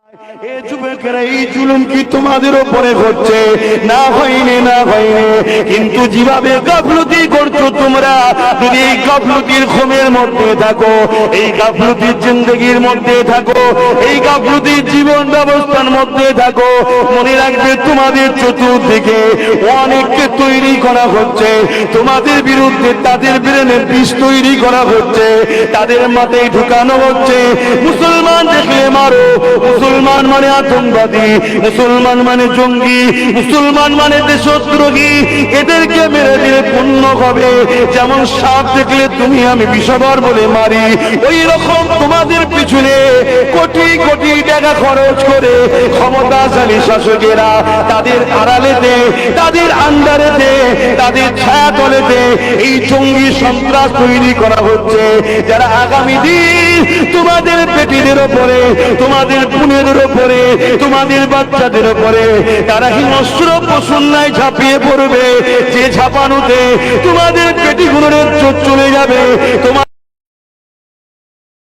এই যুবকেরা এই জুলুম কি তোমাদের উপরে হচ্ছে? না হয়নি, না হয়নি। কিন্তু যেভাবে গাফলতি করছো তোমরা, যদি এই গাফলতির ঘুমের মধ্যে থাকো, এই গাফলতির জিন্দগির মধ্যে থাকো, এই গাফলতির জীবন ব্যবস্থার মধ্যে থাকো, মনে রাখবে তোমাদের চতুর্দিকে অনেককে তৈরি করা হচ্ছে, তোমাদের বিরুদ্ধে তাদের ব্রেনে বিষ তৈরি করা হচ্ছে, তাদের মাথায় ঢুকানো হচ্ছে মুসলমান দেখলে মারো, মুসলমান মানে আতঙ্কবাদী, মুসলমান মানে জঙ্গি, মুসলমান মানে দেশদ্রোহী, এদেরকে মেরে দিলে পুণ্য হবে। যেমন সাপ দেখলে তুমি আমি বিষধর বলে মারি, ওই রকম তোমাদের পিছনে কোটি কোটি টাকা খরচ করে ক্ষমতাশালী শাসকেরা তাদের আড়ালেতে, তাদের আন্ডারেতে, তাদের ছায়া তলেতে এই জঙ্গি সন্ত্রাস তৈরি করা হচ্ছে, যারা আগামী দিন তোমাদের পেটিদের ওপরে, তোমাদের বোনেদের ওপরে, তোমাদের বাচ্চাদের ওপরে তারা হিংস্র পশুর ন্যায় ঝাঁপিয়ে পড়বে, যে ঝাঁপানোতে তোমাদের পেটিগুলোর চোখ চলে যাবে। তোমার